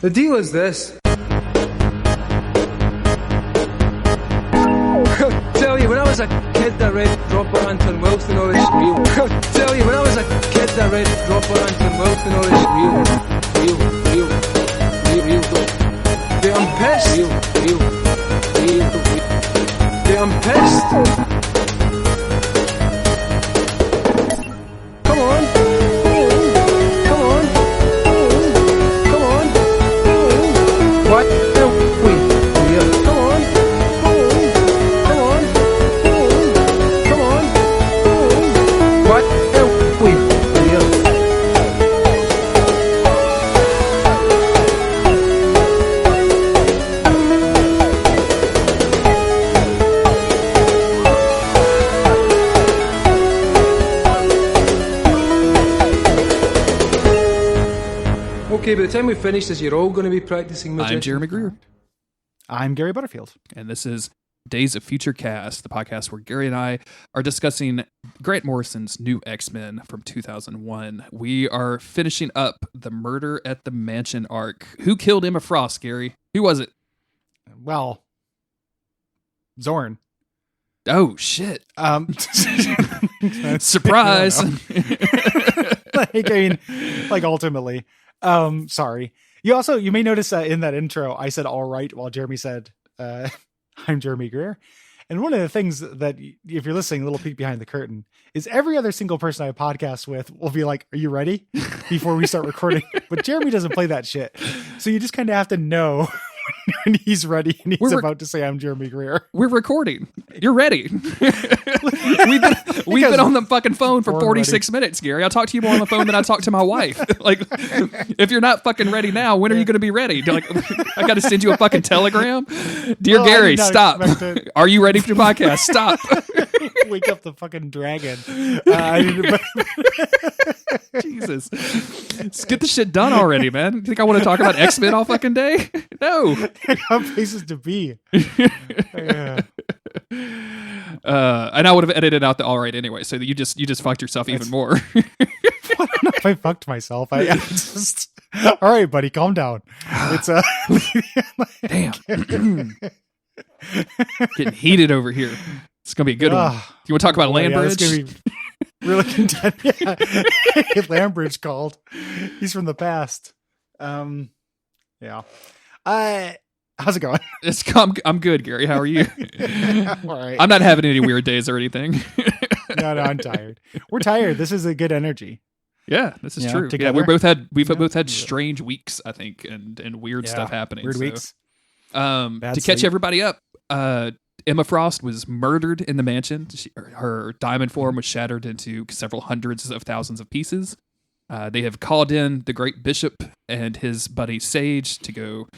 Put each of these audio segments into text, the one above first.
The deal is this. Tell you, when I was a kid, I read Dropper Anton Wilson, all this real. Tell you, when I was a kid, I read Dropper Anton Wilson, all this real. Dude, I'm pissed. Dude, I'm pissed. Come on. What the wait? Come on. What the wait? Okay, by the time we finish this, you're all going to be practicing magician. I'm Jeremy Greer. I'm Gary Butterfield. And this is Days of Future Cast, the podcast where Gary and I are discussing Grant Morrison's new X-Men from 2001. We are finishing up the Murder at the Mansion arc. Who killed Emma Frost, Gary? Who was it? Well, Zorn. Oh, shit. Surprise. Ultimately. Sorry. You may notice in that intro, I said all right while Jeremy said, I'm Jeremy Greer. And one of the things that, if you're listening, a little peek behind the curtain, is every other single person I podcast with will be like, are you ready? Before we start recording. But Jeremy doesn't play that shit. So you just kind of have to know when he's ready and he's about to say, I'm Jeremy Greer. We're recording. You're ready. We've been on the fucking phone for 46 minutes, Gary. I talked to you more on the phone than I talked to my wife. Like, if you're not fucking ready now, when are you going to be ready? Like, I got to send you a fucking telegram. Dear Gary, stop. Are you ready for your podcast? Stop. Wake up the fucking dragon. Jesus. Let's get the shit done already, man. You think I want to talk about X-Men all fucking day? No. I got places to be. Yeah. And I would have edited out the all right anyway, so that you just fucked yourself even more. I don't know if I fucked myself. I just all right, buddy, calm down. It's damn. Getting heated over here. It's gonna be a good one. You want to talk about Landbridge? It's gonna be really content. Yeah. Landbridge called. He's from the past. Yeah. How's it going? I'm good, Gary. How are you? All right. I'm not having any weird days or anything. No, I'm tired. We're tired. This is a good energy. Yeah, this is true. Together. Yeah, we've both had strange weeks, I think, and weird stuff happening. Weird weeks. To catch everybody up, Emma Frost was murdered in the mansion. Her diamond form was shattered into several hundreds of thousands of pieces. They have called in the great bishop and his buddy Sage to go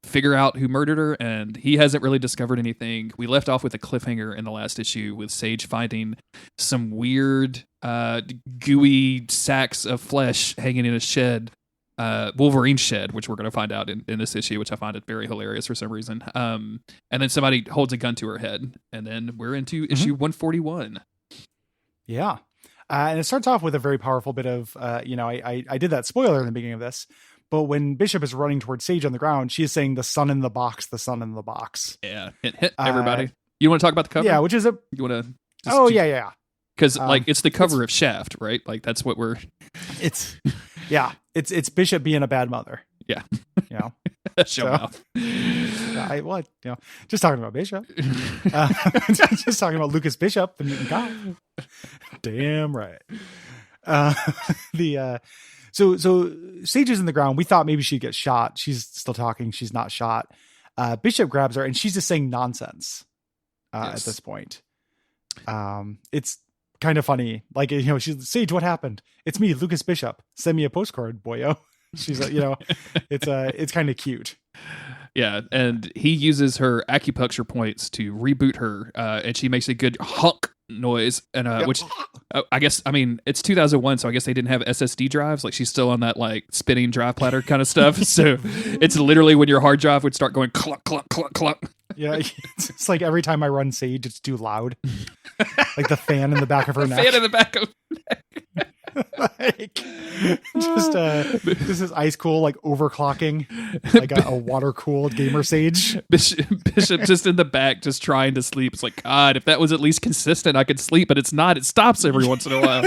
figure out who murdered her, and he hasn't really discovered anything. We left off with a cliffhanger in the last issue with Sage finding some weird gooey sacks of flesh hanging in a shed, Wolverine shed, which we're going to find out in this issue, which I find it very hilarious for some reason. And then somebody holds a gun to her head, and then we're into issue 141. Yeah. And it starts off with a very powerful bit of, I did that spoiler in the beginning of this, but when Bishop is running towards Sage on the ground, she is saying the sun in the box, the sun in the box. Yeah. Hit everybody. You want to talk about the cover? Yeah, which is a... You want to... Yeah. Because it's the cover of Shaft, right? Like that's what we're... It's Bishop being a bad mother. Yeah. You know? Show off. Just talking about Bishop. Just talking about Lucas Bishop, the mutant cop. Damn right. So Sage is in the ground. We thought maybe she'd get shot. She's still talking. She's not shot. Bishop grabs her and she's just saying nonsense at this point. It's kind of funny. Like, she's Sage, what happened? It's me, Lucas Bishop. Send me a postcard, boyo. She's like, it's kind of cute. Yeah, and he uses her acupuncture points to reboot her, and she makes a good honk noise, and which I guess, it's 2001, so I guess they didn't have SSD drives. Like, she's still on that like spinning drive platter kind of stuff. So it's literally when your hard drive would start going cluck cluck cluck cluck. Yeah, it's like every time I run Sage, it's too loud. Like the fan in the back of her neck. Fan in the back of her neck. like this is ice cool, like overclocking, like a water cooled gamer sage. Bishop just in the back, just trying to sleep. It's like, God, if that was at least consistent, I could sleep, but it's not. It stops every once in a while.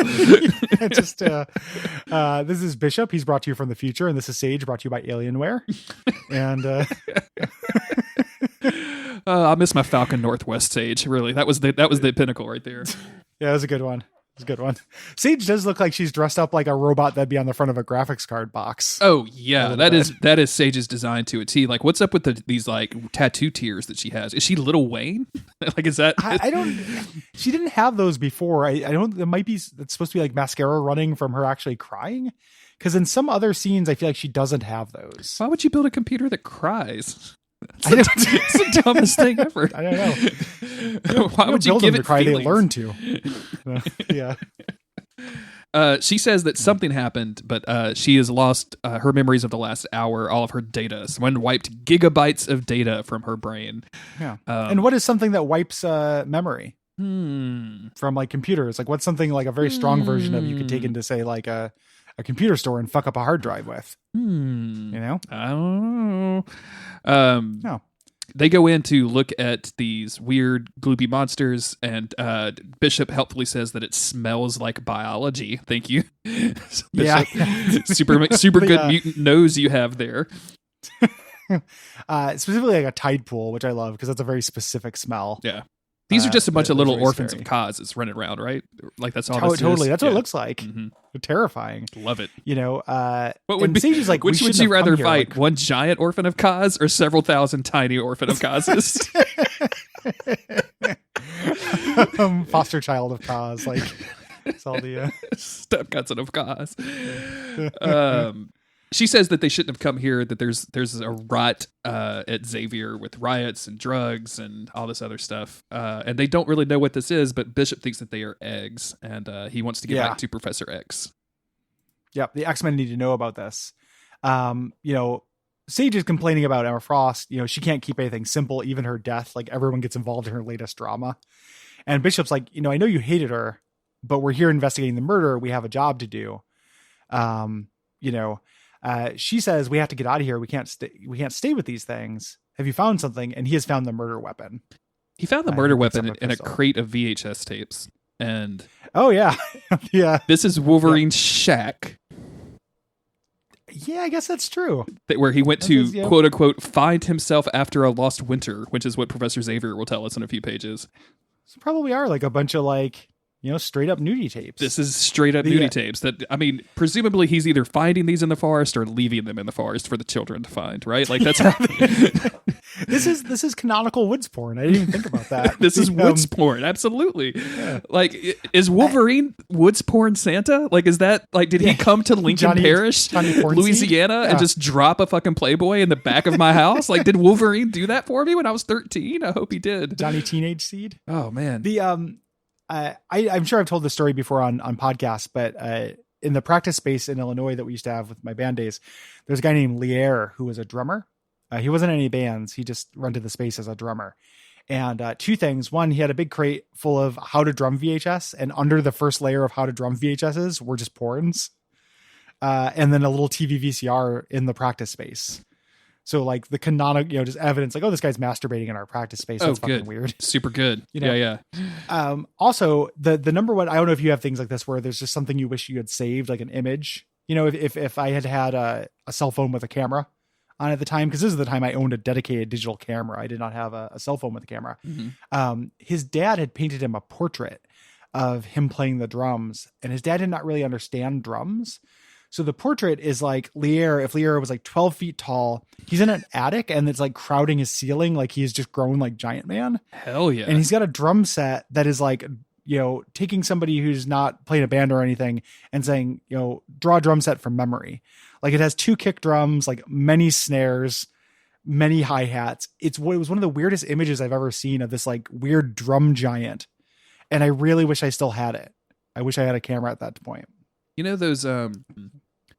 This is Bishop. He's brought to you from the future, and this is Sage, brought to you by Alienware. And I miss my Falcon Northwest Sage. Really, that was the pinnacle right there. Yeah, it was a good one. It's a good one. Sage does look like she's dressed up like a robot that'd be on the front of a graphics card box. Oh yeah, that is Sage's design to a T. Like, what's up with these like tattoo tears that she has? Is she Lil Wayne? Like, is that? I don't. She didn't have those before. I don't. It might be. It's supposed to be like mascara running from her actually crying. Because in some other scenes, I feel like she doesn't have those. Why would you build a computer that cries? It's the dumbest thing ever. I don't know. Why would you give it cry? feelings? They learn to. Yeah. She says that something happened, but she has lost her memories of the last hour, all of her data. Someone wiped gigabytes of data from her brain. Yeah. And what is something that wipes memory from like computers? Like, what's something like a very strong version of you could take into, say, like a computer store and fuck up a hard drive with? You know? I don't know. No. They go in to look at these weird gloopy monsters, and Bishop helpfully says that it smells like biology. Thank you. Bishop, yeah. super good mutant nose you have there. Specifically like a tide pool, which I love because that's a very specific smell. Yeah. These are just a bunch of little orphans of causes running around, right? Like, that's all. Totally. Is. That's what it looks like. Mm-hmm. They're terrifying. Love it. You know, what would be, Sage's like, which would you rather fight? Like, one giant orphan of cause or several thousand tiny orphan of causes? Foster child of cause. Like, it's all the step cousin of cause. She says that they shouldn't have come here, that there's a rot at Xavier with riots and drugs and all this other stuff. And they don't really know what this is, but Bishop thinks that they are eggs, and he wants to get back to Professor X. Yep, the X-Men need to know about this. You know, Sage is complaining about Emma Frost. You know, she can't keep anything simple, even her death. Like, everyone gets involved in her latest drama. And Bishop's like, you know, I know you hated her, but we're here investigating the murder. We have a job to do. You know, she says we have to get out of here. We can't stay with these things. Have you found something? And he has found the murder weapon. He found the murder weapon in a crate of VHS tapes. And oh yeah, yeah. This is Wolverine's shack. Yeah, I guess that's true. Where he went to quote unquote find himself after a lost winter, which is what Professor Xavier will tell us in a few pages. So probably are like a bunch of like, you know, straight up nudie tapes. This is straight up nudie tapes. That, I mean, presumably he's either finding these in the forest or leaving them in the forest for the children to find, right? Like, that's how This is canonical woods porn. I didn't even think about that. This is woods porn, absolutely. Yeah. Like, is Wolverine woods porn Santa? Like, is that like, did he come to Lincoln Parish, Louisiana, and just drop a fucking Playboy in the back of my house? Like, did Wolverine do that for me when I was 13? I hope he did. Johnny Teenage Seed. Oh man. I'm sure I've told this story before on podcasts, but in the practice space in Illinois that we used to have with my band days, there's a guy named Lier who was a drummer. He wasn't in any bands. He just rented the space as a drummer. And two things. One, he had a big crate full of how to drum VHS, and under the first layer of how to drum VHSs were just porns. And then a little TV VCR in the practice space. So like the canonical, you know, just evidence like, oh, this guy's masturbating in our practice space. That's fucking weird. Super good. You know? Yeah. Also the number one, I don't know if you have things like this where there's just something you wish you had saved, like an image, you know, if I had a cell phone with a camera on at the time, because this is the time I owned a dedicated digital camera. I did not have a cell phone with a camera. Mm-hmm. His dad had painted him a portrait of him playing the drums, and his dad did not really understand drums. So the portrait is like Lier, if Lier was like 12 feet tall, he's in an attic and it's like crowding his ceiling. Like he's just grown like Giant Man. Hell yeah. And he's got a drum set that is like, you know, taking somebody who's not playing a band or anything and saying, you know, draw a drum set from memory. Like it has 2 kick drums, like many snares, many hi-hats. It was one of the weirdest images I've ever seen of this like weird drum giant. And I really wish I still had it. I wish I had a camera at that point. You know those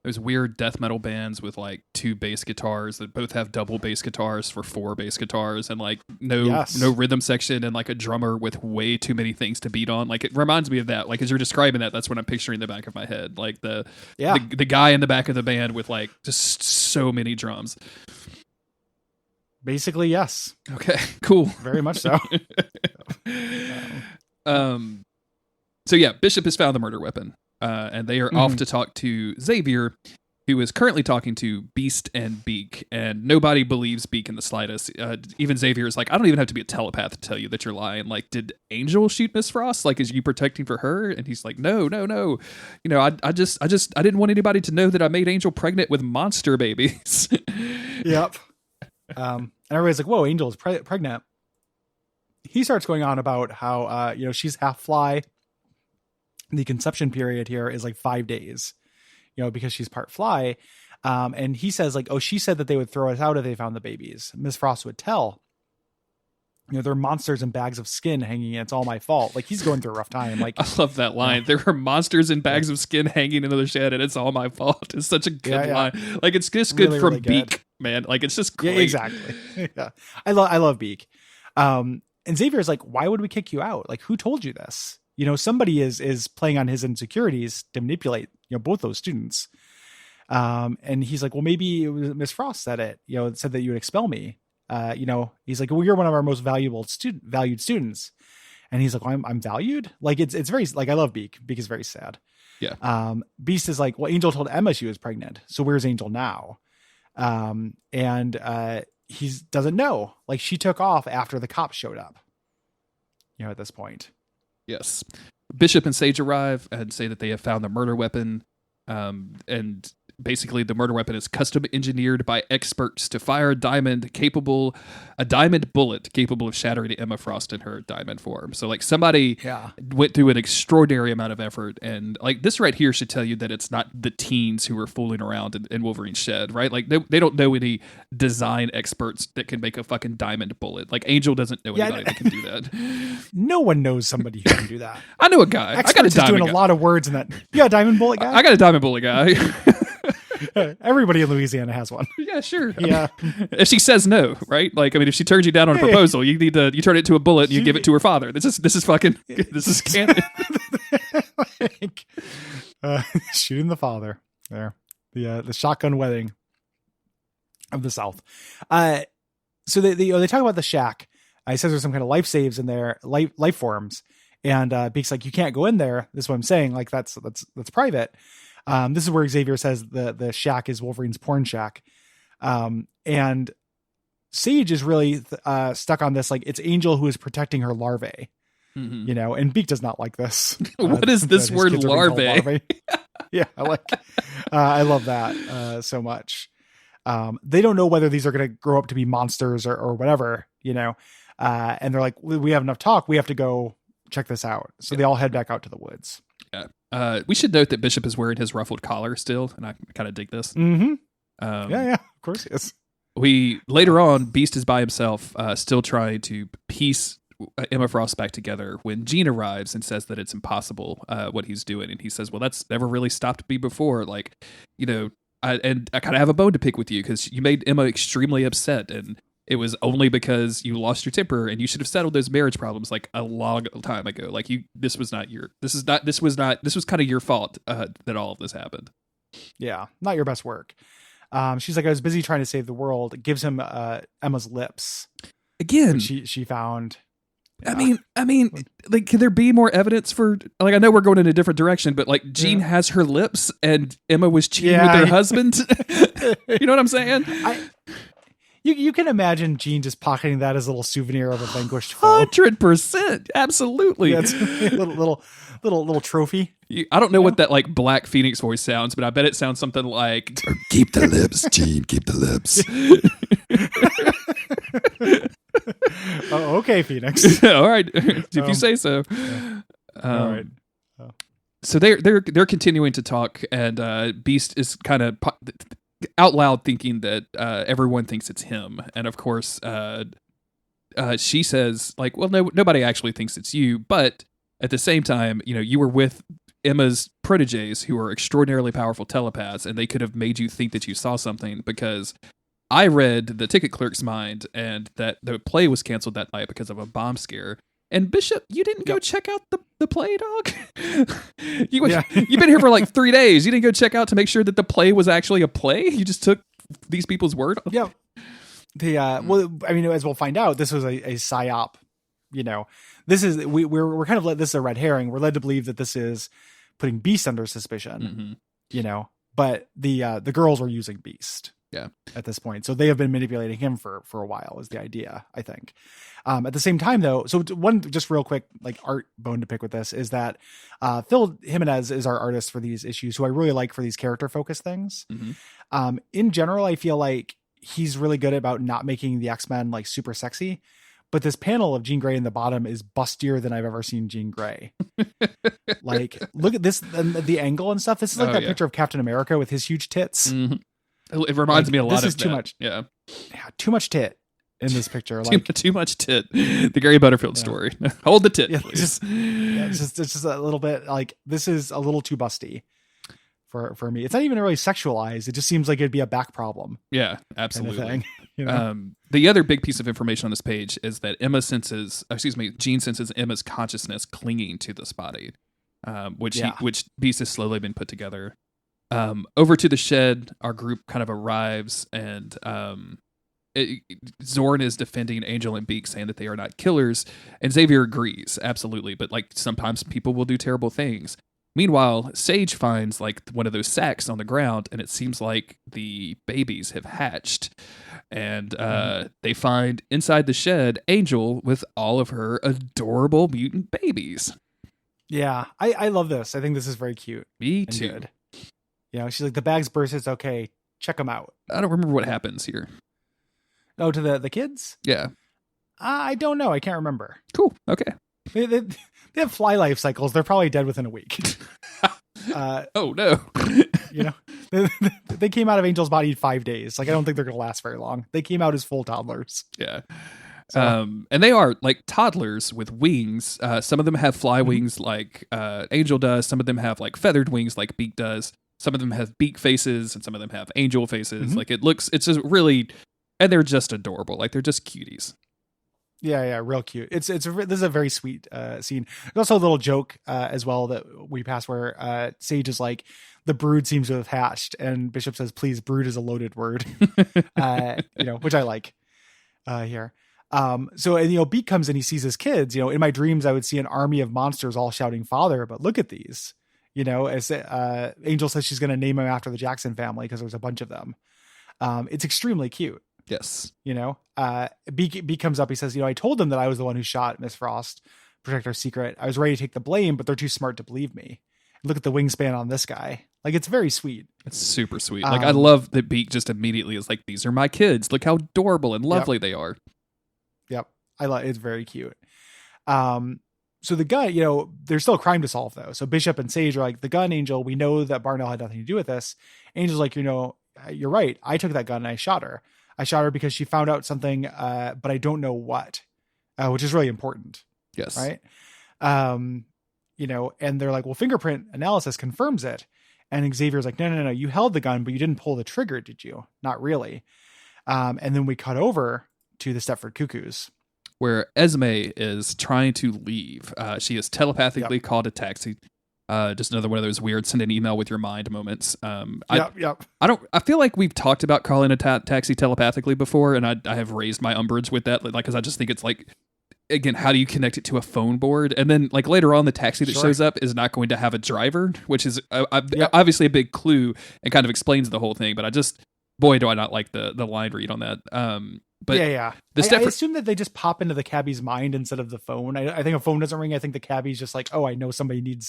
those weird death metal bands with like 2 bass guitars that both have double bass guitars for 4 bass guitars, and like no rhythm section, and like a drummer with way too many things to beat on. Like it reminds me of that. Like as you're describing that, that's what I'm picturing in the back of my head. Like the guy in the back of the band with like just so many drums. Basically, yes. Okay, cool. Very much so. So yeah, Bishop has found the murder weapon, and they are off to talk to Xavier, who is currently talking to Beast and Beak, and nobody believes Beak in the slightest. Even Xavier is like, I don't even have to be a telepath to tell you that you're lying. Like, did Angel shoot Miss Frost? Like, is you protecting for her? And he's like, no. You know, I didn't want anybody to know that I made Angel pregnant with monster babies. Yep. And everybody's like, whoa, Angel is pregnant. He starts going on about how, she's half fly. The conception period here is like 5 days, because she's part fly. And he says like, oh, she said that they would throw us out if they found the babies. Miss Frost would tell, they're monsters in bags of skin hanging in. It's all my fault. Like he's going through a rough time. Like I love that line. There are monsters in bags of skin hanging in the shed, and it's all my fault. It's such a good line. Like it's just good really, from really good. Beak, man. Like it's just great. Yeah, exactly. Yeah. I love Beak. And Xavier's like, why would we kick you out? Like who told you this? Somebody is playing on his insecurities to manipulate, both those students. And he's like, well, maybe it was Miss Frost said it, said that you would expel me. He's like, well, you're one of our most valued students. And he's like, well, I'm valued. Like it's very, like, I love Beak. Beak is very sad. Yeah. Beast is like, well, Angel told Emma she was pregnant. So where's Angel now? He doesn't know. Like she took off after the cops showed up, at this point. Yes. Bishop and Sage arrive and say that they have found the murder weapon. And basically the murder weapon is custom engineered by experts to fire a diamond bullet capable of shattering Emma Frost in her diamond form. So like somebody went through an extraordinary amount of effort, and like this right here should tell you that it's not the teens who are fooling around in Wolverine's shed, right? Like they don't know any design experts that can make a fucking diamond bullet. Like Angel doesn't know anybody that can do that. No one knows somebody who can do that. I know a guy. Experts I got a diamond doing a lot of words in that. Yeah, diamond bullet guy. I got a diamond bullet guy. Everybody in Louisiana has one. Yeah, sure. Yeah. If she says no, right? Like, I mean, if she turns you down on a proposal, you turn it into a bullet and you give it to her father. This is canon. Like, shooting the father there. The shotgun wedding of the South. So they talk about the shack. He says there's some kind of life saves in there, life forms. And Beak's like, you can't go in there. This is what I'm saying. Like that's private. This is where Xavier says the shack is Wolverine's porn shack. And Sage is really stuck on this. Like it's Angel who is protecting her larvae, and Beak does not like this. What is this word larvae? Yeah. I love that so much. They don't know whether these are going to grow up to be monsters or whatever, and they're like, we have enough talk. We have to go check this out. So they all head back out to the woods. Yeah. We should note that Bishop is wearing his ruffled collar still, and I kind of dig this. Mm-hmm. Of course he is. Later on, Beast is by himself, still trying to piece Emma Frost back together when Jean arrives and says that it's impossible what he's doing, and he says, well, that's never really stopped me before. Like, I kind of have a bone to pick with you because you made Emma extremely upset, and it was only because you lost your temper, and you should have settled those marriage problems like a long time ago. Like this was kind of your fault that all of this happened. Yeah, not your best work. She's like, I was busy trying to save the world. It gives him Emma's lips again. She found. Yeah. I mean, like, can there be more evidence for? Like, I know we're going in a different direction, but like, Jean has her lips, and Emma was cheating with her husband. You know what I'm saying? You can imagine Jean just pocketing that as a little souvenir of a vanquished foe. 100%, absolutely. Yeah, it's a little trophy. I don't know what that like Black Phoenix voice sounds, but I bet it sounds something like, "Keep the lips, Jean. Keep the lips." Oh, okay, Phoenix. All right, if you say so. All right. So they're continuing to talk, and Beast is kind of out loud thinking that everyone thinks it's him, and of course she says like, well, no, nobody actually thinks it's you, but at the same time, you were with Emma's proteges who are extraordinarily powerful telepaths, and they could have made you think that you saw something, because I read the ticket clerk's mind and that the play was canceled that night because of a bomb scare. And Bishop, you didn't go check out the play, dog? You've been here for like 3 days. You didn't go check out to make sure that the play was actually a play? You just took these people's word? Yeah. Well, I mean, as we'll find out, this was a psyop. You know, this is we're kind of led, this is a red herring. We're led to believe that this is putting Beast under suspicion. You know, but the girls are using Beast. Yeah. At this point, so they have been manipulating him for a while. Is the idea, I think. At the same time, though, so one just real quick like art bone to pick with this is that Phil Jimenez is our artist for these issues, who I really like for these character focused things. In general, I feel like he's really good about not making the X-Men like super sexy. But this panel of Jean Grey in the bottom is bustier than I've ever seen Jean Grey. Like, look at this, the angle and stuff. This is like picture of Captain America with his huge tits. It reminds me a lot of that. This is too much. Yeah, too much tit in this picture. Like too much tit. The Gary Butterfield story. Hold the tit, please. It's just a little bit like, this is a little too busty for me. It's not even really sexualized. It just seems like it'd be a back problem. Yeah, absolutely. Kind of thing, you know? The other big piece of information on this page is that Jean senses Emma's consciousness clinging to this body, which Beast has slowly been put together. Over to the shed, our group kind of arrives, and Zorn is defending Angel and Beak, saying that they are not killers, and Xavier agrees, absolutely, but like sometimes people will do terrible things. Meanwhile, Sage finds like one of those sacks on the ground, and it seems like the babies have hatched. And they find inside the shed Angel with all of her adorable mutant babies. Yeah, I love this. I think this is very cute. Me too. Good. You know, she's like, the bag's burst. It's okay. Check them out. I don't remember what happens here. Oh, to the kids? Yeah. I don't know. I can't remember. Cool. Okay. They have fly life cycles. They're probably dead within a week. Oh no. You know, they came out of Angel's body in 5 days. Like, I don't think they're going to last very long. They came out as full toddlers. Yeah. So. And they are like toddlers with wings. Some of them have fly wings like Angel does. Some of them have like feathered wings like Beak does. Some of them have beak faces, and some of them have angel faces. Like it's just really, and they're just adorable. Like they're just cuties. Yeah, real cute. This is a very sweet scene. There's also a little joke as well that we pass where Sage is like, the brood seems to have hatched, and Bishop says, please, brood is a loaded word. You know, which I like here. So, and, you know, Beak comes and he sees his kids. You know, in my dreams, I would see an army of monsters all shouting father, but look at these. You know, as Angel says she's going to name him after the Jackson family because there's a bunch of them. It's extremely cute. Yes. You know, Beak comes up. He says, you know, I told them that I was the one who shot Miss Frost, protect our secret. I was ready to take the blame, but they're too smart to believe me. Look at the wingspan on this guy. Like, it's very sweet. It's super sweet. Like, I love that Beak just immediately is like, these are my kids. Look how adorable and lovely they are. Yep. It's very cute. So the gun, you know, there's still a crime to solve though. So Bishop and Sage are like, the gun, Angel, we know that Barnell had nothing to do with this. Angel's like, you know, you're right. I took that gun and I shot her. I shot her because she found out something, but I don't know what, which is really important. Yes. Right. You know, and they're like, well, fingerprint analysis confirms it. And Xavier's like, no. You held the gun, but you didn't pull the trigger, did you? Not really. And then we cut over to the Stepford Cuckoos, where Esme is trying to leave. She is telepathically called a taxi. Just another one of those weird send an email with your mind moments. I feel like we've talked about calling a taxi telepathically before, and I have raised my umbrage with that, like, because I just think it's like, again, how do you connect it to a phone board? And then like later on, the taxi that shows up is not going to have a driver, which is obviously a big clue and kind of explains the whole thing. But I just, boy, do I not like the line read on that. But I assume that they just pop into the cabbie's mind instead of the phone. I think a phone doesn't ring. I think the cabbie's just like, oh, I know somebody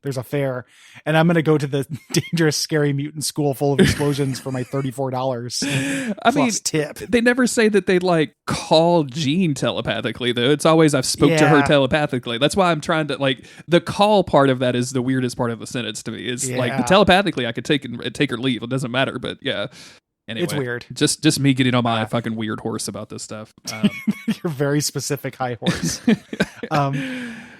there's a fare, and I'm going to go to the dangerous, scary mutant school full of explosions for my $34. I mean, tip. They never say that they like call Jean telepathically though. It's always I've spoke to her telepathically. That's why I'm trying to like the call part of that is the weirdest part of the sentence to me. It's like the telepathically I could take her leave. It doesn't matter, but yeah. Anyway, it's weird. Just me getting on my fucking weird horse about this stuff. Your very specific high horse.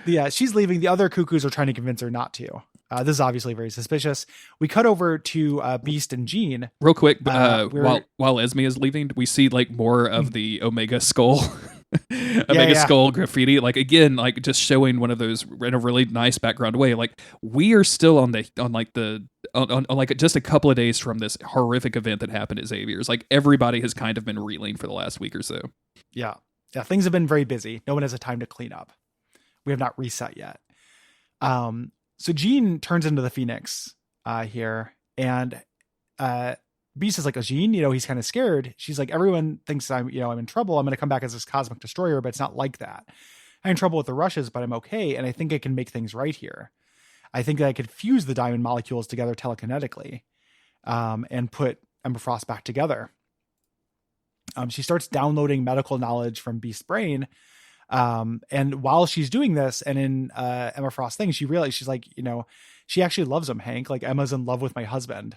Yeah, she's leaving. The other cuckoos are trying to convince her not to. This is obviously very suspicious. We cut over to Beast and Jean. Real quick, while Esme is leaving, we see like more of the Omega Skull, Skull graffiti. Like again, like just showing one of those in a really nice background way. Like we are still on just a couple of days from this horrific event that happened at Xavier's. Like everybody has kind of been reeling for the last week or so. Yeah, things have been very busy. No one has a time to clean up. We have not reset yet. So Jean turns into the Phoenix here, and Beast is like, "Oh, Jean, he's kind of scared." She's like, "Everyone thinks I'm in trouble. I'm going to come back as this cosmic destroyer, but it's not like that. I'm in trouble with the rushes, but I'm okay, and I think I can make things right here. I think that I could fuse the diamond molecules together telekinetically, and put Emma Frost back together." She starts downloading medical knowledge from Beast's brain. And while she's doing this, and in Emma Frost's thing, she realizes, she's like, she actually loves him, Hank. Like, Emma's in love with my husband.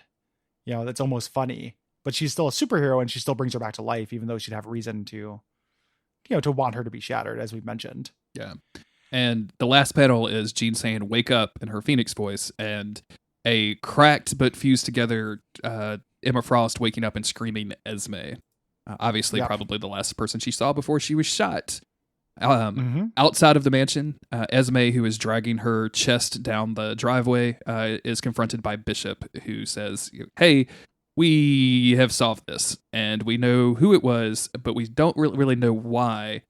That's almost funny. But she's still a superhero, and she still brings her back to life, even though she'd have reason to want her to be shattered, as we've mentioned. Yeah. And the last panel is Jean saying, "Wake up," in her Phoenix voice, and a cracked but fused together Emma Frost waking up and screaming, "Esme." Obviously, probably the last person she saw before she was shot. Outside of the mansion, Esme, who is dragging her chest down the driveway, is confronted by Bishop, who says, "Hey, we have solved this, and we know who it was, but we don't really know why.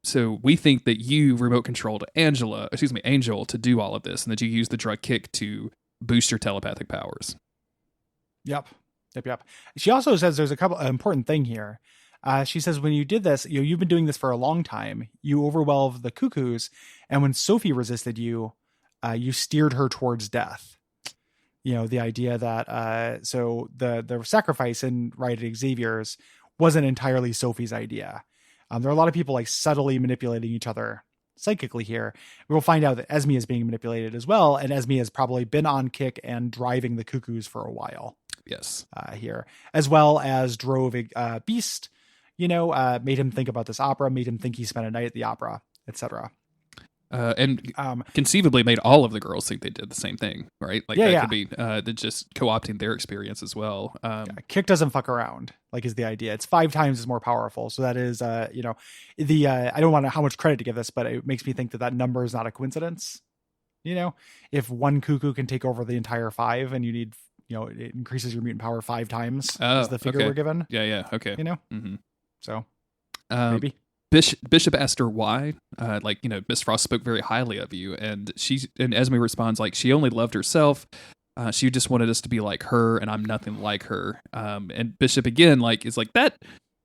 So we think that you remote controlled Angel to do all of this, and that you used the drug kick to boost your telepathic powers." Yep. She also says there's a couple important thing here. She says, when you did this, you've been doing this for a long time. You overwhelmed the cuckoos, and when Sophie resisted you, you steered her towards death. The idea that so the sacrifice in Riot at Xavier's wasn't entirely Sophie's idea. There are a lot of people like subtly manipulating each other psychically here. We'll find out that Esme is being manipulated as well, and Esme has probably been on kick and driving the cuckoos for a while. Yes, here, as well as drove Beast. Made him think about this opera, made him think he spent a night at the opera, etc. And conceivably made all of the girls think they did the same thing, right? Like could be just co-opting their experience as well. Kick doesn't fuck around, is the idea. It's 5 times as more powerful. So that is, I don't want how much credit to give this, but it makes me think that number is not a coincidence. If one cuckoo can take over the entire 5, and you need, it increases your mutant power 5 times is the figure we're given. Yeah. Okay. Mm-hmm. So maybe. Bishop asked her why, Miss Frost spoke very highly of you, and Esme responds she only loved herself. She just wanted us to be like her, and I'm nothing like her. And Bishop again, is that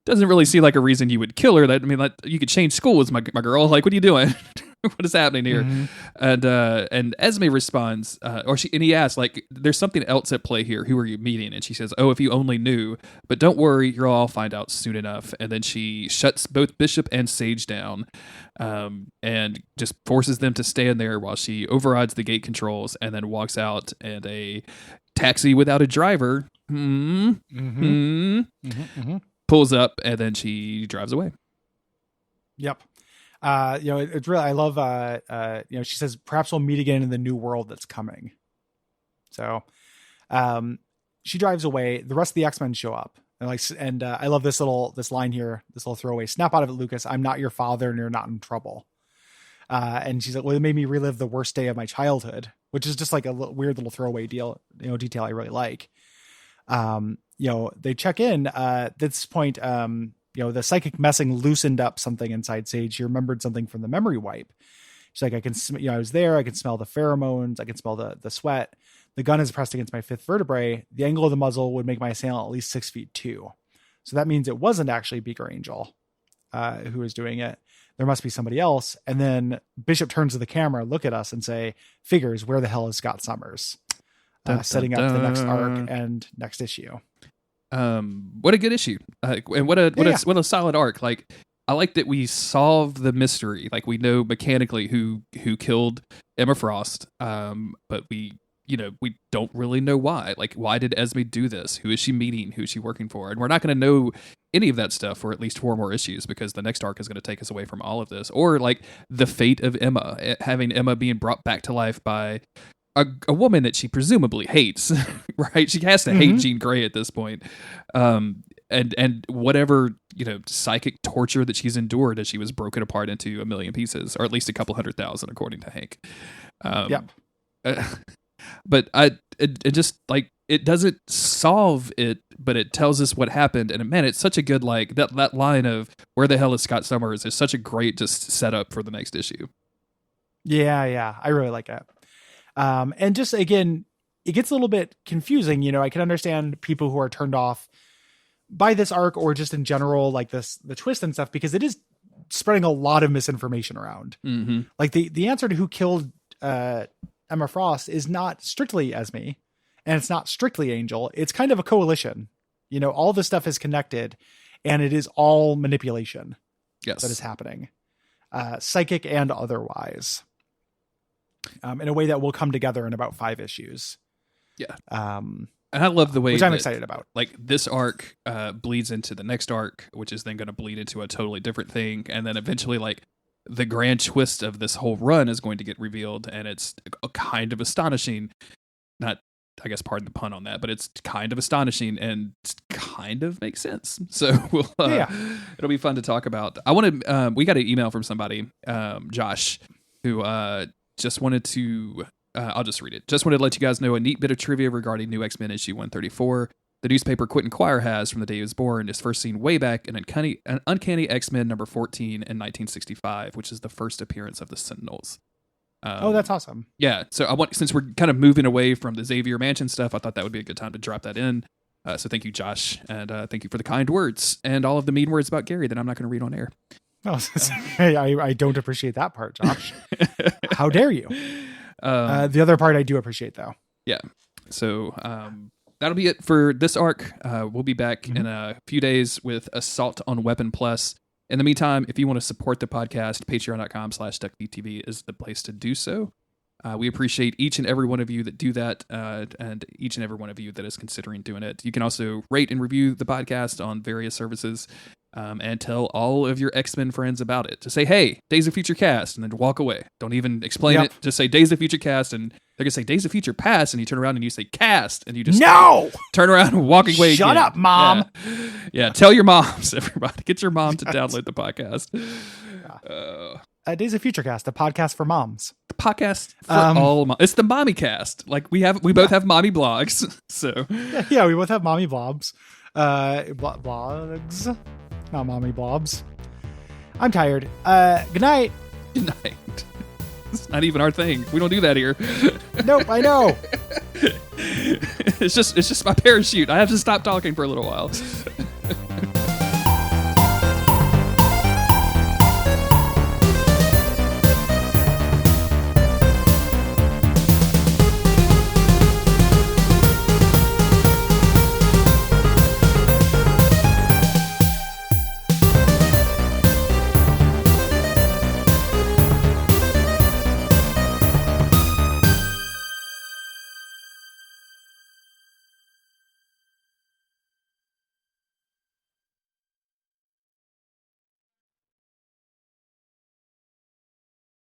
doesn't really seem like a reason you would kill her. You could change schools, my girl. What are you doing? What is happening here? Mm-hmm. And Esme responds, and he asks, there's something else at play here. Who are you meeting? And she says, "Oh, if you only knew. But don't worry, you'll all find out soon enough." And then she shuts both Bishop and Sage down, and just forces them to stay in there while she overrides the gate controls and then walks out. And a taxi without a driver pulls up, and then she drives away. Yep. It's really, I love, she says, "Perhaps we'll meet again in the new world that's coming." So, she drives away. The rest of the X-Men show up, and I love this line here, this little throwaway: "Snap out of it, Lucas. I'm not your father, and you're not in trouble." And she's like, "Well, it made me relive the worst day of my childhood," which is just a weird little throwaway detail I really like. They check in, at this point, the psychic messing loosened up something inside Sage. She remembered something from the memory wipe. She's like, "I can, I was there. I can smell the pheromones. I can smell the sweat. The gun is pressed against my 5th vertebrae. The angle of the muzzle would make my assailant at least 6 feet 2. So that means it wasn't actually Beaker Angel who was doing it. There must be somebody else." And then Bishop turns to the camera, look at us, and say, "Figures, where the hell is Scott Summers?" Setting up the next arc and next issue. What a good issue, and what a solid arc. I like that we solve the mystery. We know mechanically who killed Emma Frost, but we don't really know why. Why did Esme do this? Who is she meeting? Who is she working for? And we're not going to know any of that stuff for at least 4 more issues, because the next arc is going to take us away from all of this, or the fate of Emma, having Emma being brought back to life by a woman that she presumably hates, right? She has to hate Jean Grey at this point. And whatever, psychic torture that she's endured as she was broken apart into a million pieces, or at least a couple 100,000, according to Hank. But it just like, it doesn't solve it, but it tells us what happened. And man, it's such a good, like that line of "Where the hell is Scott Summers" is such a great just setup for the next issue. Yeah, I really like it. And just again, it gets a little bit confusing. I can understand people who are turned off by this arc, or just in general, like the twist and stuff, because it is spreading a lot of misinformation around. Mm-hmm. Like the answer to who killed Emma Frost is not strictly Esme, and it's not strictly Angel. It's kind of a coalition. All this stuff is connected, and it is all manipulation. Yes, that is happening, psychic and otherwise, in a way that will come together in about 5 issues. Yeah. And I love the way which I'm excited about. Like this arc bleeds into the next arc, which is then going to bleed into a totally different thing. And then eventually, like, the grand twist of this whole run is going to get revealed. And it's a kind of astonishing, not, I guess, pardon the pun on that, but it's kind of astonishing and kind of makes sense. So it'll be fun to talk about. I wanted, we got an email from somebody, Josh, who just wanted to... I'll just read it. Just wanted to let you guys know a neat bit of trivia regarding New X-Men issue 134. The newspaper Quentin Quire has, from the day he was born, is first seen way back in an Uncanny X-Men number 14 in 1965, which is the first appearance of the Sentinels. That's awesome. Yeah, so since we're kind of moving away from the Xavier Mansion stuff, I thought that would be a good time to drop that in. So thank you, Josh, and thank you for the kind words and all of the mean words about Gary that I'm not going to read on air. Oh, I don't appreciate that part, Josh. How dare you? The other part I do appreciate, though. Yeah. So that'll be it for this arc. We'll be back in a few days with Assault on Weapon Plus. In the meantime, if you want to support the podcast, patreon.com/Duckfeed.tv is the place to do so. We appreciate each and every one of you that do that, and each and every one of you that is considering doing it. You can also rate and review the podcast on various services, and tell all of your X-Men friends about it. Just say, hey, Days of Future Cast, and then walk away. Don't even explain it. Just say Days of Future Cast, and they're going to say Days of Future Past, and you turn around and you say Cast, and you just turn around and walk away. Shut up, Mom. Yeah, tell your moms, everybody. Get your mom to download the podcast. Days of Future Cast, a podcast for moms. The podcast for all moms. It's the mommy cast. Like we both have mommy blogs. So yeah, we both have mommy blobs. Blogs. Not mommy blobs. I'm tired. Good night. Good night. It's not even our thing. We don't do that here. Nope, I know. It's just my parachute. I have to stop talking for a little while.